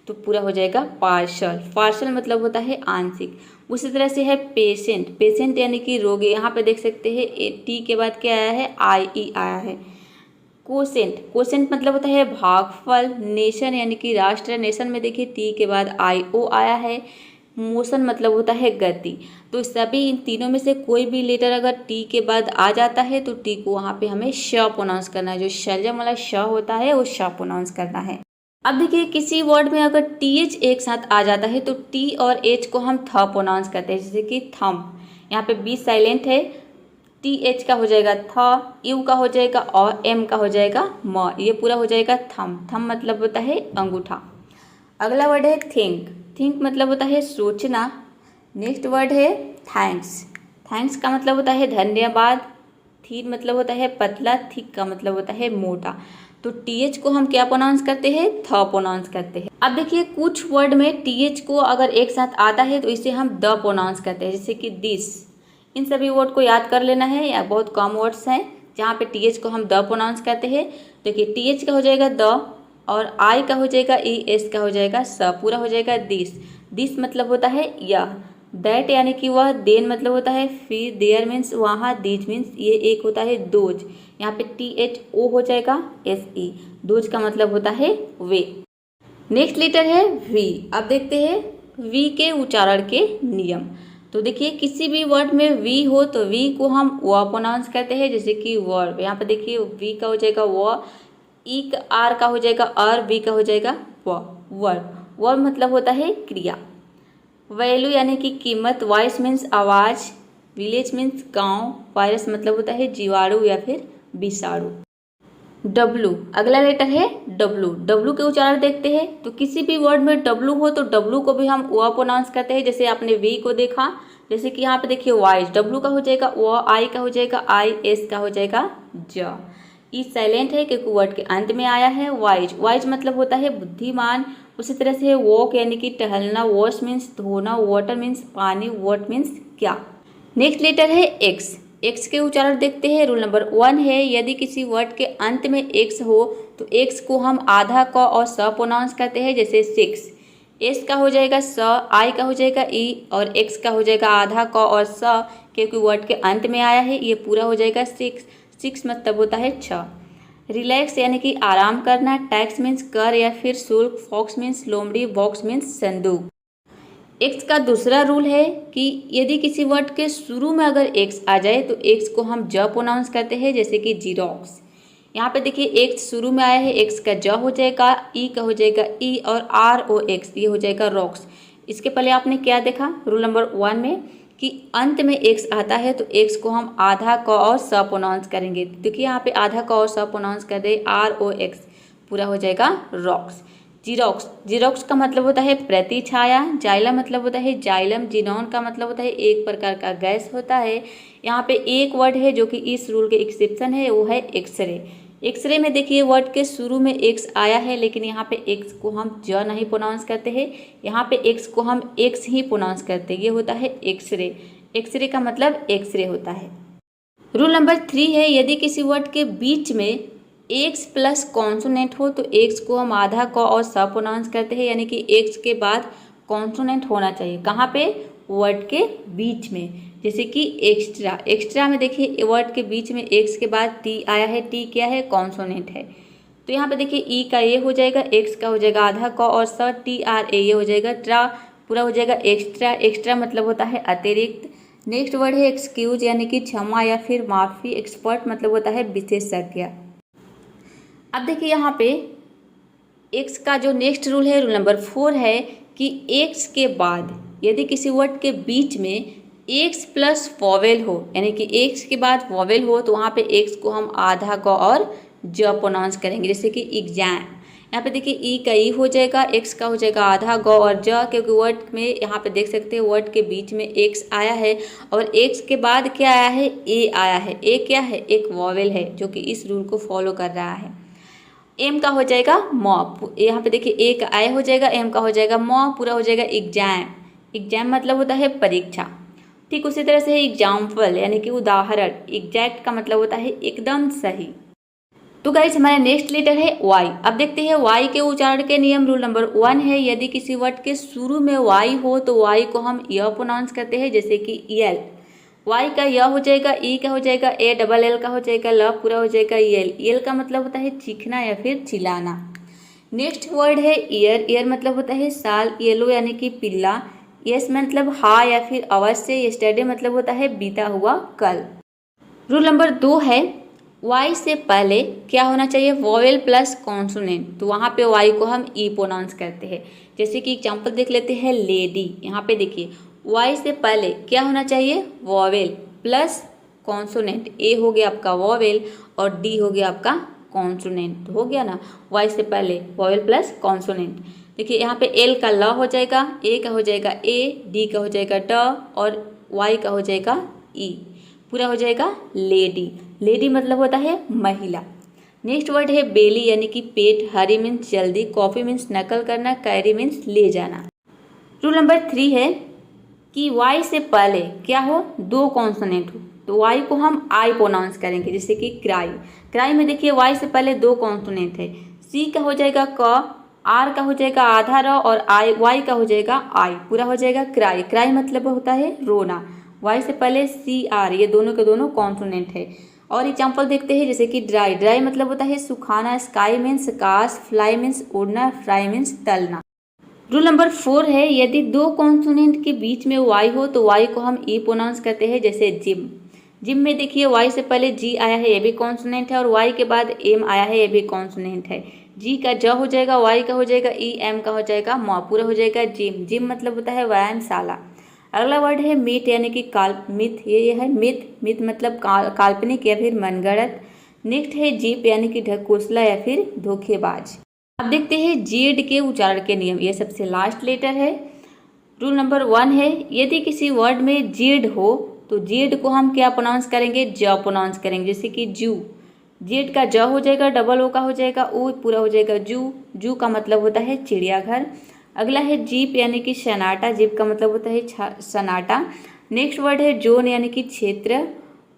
[SPEAKER 1] तो पूरा हो जाएगा पार्शल। पार्शल मतलब होता है आंशिक। उसी तरह से है पेशेंट, पेशेंट यानी कि रोगी, यहाँ पे देख सकते हैं टी के बाद क्या आया है, आई ई आया है। कोसेंट, कोसेंट मतलब होता है भागफल। नेशन यानी कि राष्ट्र, नेशन में देखिए टी के बाद आई ओ आया है। मोशन मतलब होता है गति। तो सभी इन तीनों में से कोई भी लेटर अगर टी के बाद आ जाता है तो टी को वहाँ पे हमें श प्रोनाउंस करना है, जो शलजम वाला श होता है वो श प्रोनाउंस करना है। अब देखिए किसी वर्ड में अगर टी एच एक साथ आ जाता है तो टी और एच को हम थ प्रोनाउंस करते हैं, जैसे कि थम। यहाँ पे बी साइलेंट है, टी एच का हो जाएगा थ, यू का हो जाएगा और एम का हो जाएगा म, ये पूरा हो जाएगा थम। थम मतलब होता है अंगूठा। अगला वर्ड है थिंक, थिंक मतलब होता है सोचना। नेक्स्ट वर्ड है थैंक्स, थैंक्स का मतलब होता है धन्यवाद। थीन मतलब होता है पतला, थिक का मतलब होता है मोटा। तो टी एच को हम क्या प्रोनाउंस करते हैं, थ प्रोनाउंस करते हैं। अब देखिए कुछ वर्ड में टी एच को अगर एक साथ आता है तो इसे हम द प्रोनाउंस करते हैं, जैसे कि दिस। इन सभी वर्ड को याद कर लेना है, या बहुत कम वर्ड्स हैं जहाँ पे टी एच को हम द प्रोनाउंस करते हैं। देखिए टी एच का हो जाएगा द, और आई का हो जाएगा ई, एस का हो जाएगा स, पूरा हो जाएगा दिस। दिस मतलब होता है यह। दैट यानी कि वह। देन मतलब होता है फिर। देयर मीन्स वहाँ। दीज मीन्स ये। एक होता है दोज, यहाँ पे टी एच ओ हो जाएगा एस ई। दोज का मतलब होता है वे। नेक्स्ट लेटर है वी। अब देखते हैं वी के उच्चारण के नियम। तो देखिए किसी भी वर्ड में वी हो तो वी को हम व प्रोनाउंस करते हैं, जैसे कि वर्ब। यहाँ पे देखिए वी का हो जाएगा व, ई का आर का हो जाएगा अर, वी का हो जाएगा व, वर्ब। वर्ब मतलब होता है क्रिया। वैल्यू यानी कि कीमत। वॉइस मीन्स आवाज़। विलेज मीन्स गांव। वायरस मतलब होता है जीवाणु या फिर विषाणु। डब्लू, अगला लेटर है डब्लू। डब्लू के उच्चारण देखते हैं। तो किसी भी वर्ड में डब्लू हो तो डब्लू को भी हम व प्रोनाउंस करते हैं, जैसे आपने वी को देखा। जैसे कि यहाँ पे देखिए वाइज, डब्लू का हो जाएगा व, आई का हो जाएगा आई, एस का हो जाएगा ज। ई साइलेंट है क्योंकि वर्ड के अंत में आया है। वाइज, वाइज मतलब होता है बुद्धिमान। उसी तरह से वॉक यानी कि टहलना। वॉश मीन्स धोना। वाटर मीन्स पानी। वॉट मीन्स क्या। नेक्स्ट लेटर है एक्स। एक्स के उच्चारण देखते हैं। रूल नंबर 1 है, यदि किसी वर्ड के अंत में एक्स हो तो एक्स को हम आधा क और स प्रोनाउंस करते हैं, जैसे सिक्स। एस का हो जाएगा स, आई का हो जाएगा ई, और एक्स का हो जाएगा आधा क और स, क्योंकि वर्ड के अंत में आया है। ये पूरा हो जाएगा सिक्स। सिक्स मतलब होता है 6। रिलैक्स यानी कि आराम करना। टैक्स मीन्स कर या फिर शुल्क। फॉक्स मीन्स लोमड़ी। बॉक्स मीन्स संदूक। एक्स का दूसरा रूल है कि यदि किसी वर्ड के शुरू में अगर एक्स आ जाए तो एक्स को हम ज प्रोनाउंस करते हैं, जैसे कि जीरोक्स। यहाँ पे देखिए एक्स शुरू में आया है, एक्स का ज हो जाएगा, ई का हो जाएगा ई, और आर ओ एक्स ये हो जाएगा रॉक्स। इसके पहले आपने क्या देखा रूल नंबर 1 में कि अंत में एक्स आता है तो एक्स को हम आधा क और स प्रोनाउंस करेंगे। देखिए यहाँ पे आधा क और स प्रोनाउंस कर दे, आर ओ एक्स, पूरा हो जाएगा रॉक्स। जीरोक्स, जीरोक्स का मतलब होता है प्रति छाया। जाइला मतलब होता है जाइलम। जिनॉन का मतलब होता है एक प्रकार का गैस होता है। यहाँ पे एक वर्ड है जो कि इस रूल के एक्सेप्शन है, वो है एक्सरे। एक्सरे में देखिए वर्ड के शुरू में एक्स आया है, लेकिन यहाँ पे एक्स को हम ज नहीं प्रोनाउंस करते हैं, यहाँ पे एक्स को हम एक्स ही प्रोनाउंस करते हैं। ये होता है एक्सरे। एक्सरे का मतलब एक्सरे होता है। रूल नंबर 3 है, यदि किसी वर्ड के बीच में एक्स प्लस कॉन्सोनेंट हो तो एक्स को हम आधा क और स प्रोनाउंस करते हैं, यानी कि एक्स के बाद कॉन्सोनेंट होना चाहिए। कहाँ पे, वर्ड के बीच में। जैसे कि एक्स्ट्रा, एक्स्ट्रा में देखिए वर्ड के बीच में एक्स के बाद टी आया है। टी क्या है, कॉन्सोनेंट है। तो यहाँ पे देखिए ई का ये हो जाएगा, एक्स का हो जाएगा आधा क और स, टी आर ए ये हो जाएगा ट्रा, पूरा हो जाएगा एक्स्ट्रा। एक्स्ट्रा मतलब होता है अतिरिक्त। नेक्स्ट वर्ड है एक्सक्यूज यानी कि क्षमा या फिर माफ़ी। एक्सपर्ट मतलब होता है विशेषज्ञ। अब देखिए यहाँ पे एक्स का जो नेक्स्ट रूल है, रूल नंबर 4 है कि एक्स के बाद यदि किसी वर्ड के बीच में एक्स प्लस वॉवेल हो, यानी कि एक्स के बाद वॉवेल हो, तो वहाँ पे एक्स को हम आधा क और ज प्रोनाउंस करेंगे। जैसे कि एग्जाम, यहाँ पे देखिए ई का ई हो जाएगा, एक्स का हो जाएगा आधा ग और ज, क्योंकि वर्ड में यहाँ पे देख सकते हैं वर्ड के बीच में एक्स आया है और एक्स के बाद क्या आया है, ए आया है। ए क्या है, एक वॉवेल है जो कि इस रूल को फॉलो कर रहा है। एम का हो जाएगा म, यहाँ पे देखिए ए का आई हो जाएगा, एम का हो जाएगा म, पूरा हो जाएगा एग्जाम। एग्जाम मतलब होता है परीक्षा। ठीक उसी तरह से है एग्जाम्पल यानी कि उदाहरण। एग्जैक्ट का मतलब होता है एकदम सही। तो गाइज हमारा नेक्स्ट लेटर है वाई। अब देखते हैं वाई के उच्चारण के नियम। रूल नंबर 1 है, यदि किसी वर्ड के शुरू में वाई हो तो वाई को हम य प्रोनाउंस करते हैं, जैसे कि यल। वाई का य हो जाएगा, ई का हो जाएगा, ए डबल एल का हो जाएगा, ल पूरा हो जाएगा यल। यल का मतलब होता है चीखना या फिर चिल्लाना। नेक्स्ट वर्ड है ईयर। ईयर मतलब होता है साल। येलो यानी कि पीला। यस मतलब हाँ या फिर अवश्य। यस्टरडे मतलब होता है बीता हुआ कल। रूल नंबर 2 है, वाई से पहले क्या होना चाहिए, वॉवेल प्लस कॉन्सोनेंट। तो वहाँ पे वाई को हम ई प्रोनाउंस करते हैं। जैसे कि एग्जांपल देख लेते हैं, लेडी। यहाँ पे देखिए वाई से पहले क्या होना चाहिए, वॉवेल प्लस कॉन्सोनेंट। ए हो गया आपका वॉवेल और डी हो गया आपका कॉन्सोनेंट। हो गया ना, वाई से पहले वॉवेल प्लस कॉन्सोनेंट। देखिए यहाँ पे एल का ल हो जाएगा, ए का हो जाएगा ए, डी का हो जाएगा ट और वाई का हो जाएगा ई। पूरा हो जाएगा लेडी। लेडी मतलब होता है महिला। नेक्स्ट वर्ड है बेली यानी कि पेट। हरी मीन्स जल्दी, कॉफी मीन्स नकल करना, कैरी मीन्स ले जाना। रूल नंबर 3 है कि वाई से पहले क्या हो, 2 कॉन्सोनेंट हो तो वाई को हम आई प्रोनाउंस करेंगे, जैसे कि क्राई। क्राई में देखिए वाई से पहले 2 कॉन्सोनेंट है। सी का हो जाएगा क, आर का हो जाएगा आधा र और आई वाई का हो जाएगा आई। पूरा हो जाएगा क्राई। क्राई मतलब होता है रोना। वाई से पहले सी आर, ये दोनों के दोनों कॉन्सोनेंट है। और एग्जाम्पल देखते हैं, जैसे कि ड्राई। ड्राई मतलब होता है सुखाना। स्काई मीन्स आकाश, फ्लाई मीन्स उड़ना, फ्राई मीन्स तलना। रूल नंबर 4 है, यदि 2 कॉन्सोनेंट के बीच में वाई हो तो वाई को हम ई प्रोनाउंस करते हैं, जैसे जिम। जिम में देखिए वाई से पहले जी आया है, ये भी कॉन्सोनेंट है, और वाई के बाद एम आया है, ये भी कॉन्सोनेंट है। जी का ज हो जाएगा, वाई का हो जाएगा ई, एम का हो जाएगा म। पूरा हो जाएगा जिम। जिम मतलब होता है व्यायामशाला। अगला वर्ड है मिथ यानी कि मिथ। ये है मिथ। मिथ मतलब काल्पनिक या फिर मनगढ़ंत। नेक्स्ट है जीप यानी कि ढकोसला या फिर धोखेबाज। अब देखते हैं जेड के उच्चारण के नियम। ये सबसे लास्ट लेटर है। रूल नंबर 1 है, यदि किसी वर्ड में जेड हो तो जेड को हम क्या प्रोनाउंस करेंगे, ज प्रोनाउंस करेंगे, जैसे कि जू। जेड का ज हो जाएगा, डबल ओ का हो जाएगा ओ, पूरा हो जाएगा जू। जू का मतलब होता है चिड़ियाघर। अगला है जीप यानी कि सन्नाटा। जीप का मतलब होता है सन्नाटा। नेक्स्ट वर्ड है जोन यानी कि क्षेत्र।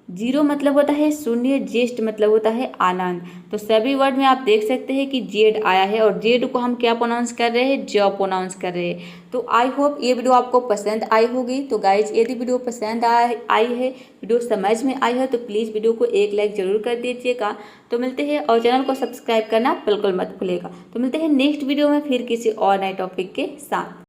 [SPEAKER 1] जीरो मतलब होता है शून्य। जेस्ट मतलब होता है आनंद। तो सभी वर्ड में आप देख सकते हैं कि जेड आया है और जेड को हम क्या प्रोनाउंस कर रहे हैं, ज प्रोनाउंस कर रहे हैं। तो आई होप ये वीडियो आपको पसंद आई होगी। तो गाइज यदि वीडियो पसंद आई है, वीडियो समझ में आई है, तो प्लीज़ वीडियो को एक लाइक जरूर कर दीजिएगा। तो मिलते हैं, और चैनल को सब्सक्राइब करना बिल्कुल मत भूलिएगा। तो मिलते हैं नेक्स्ट वीडियो में फिर किसी और नए टॉपिक के साथ।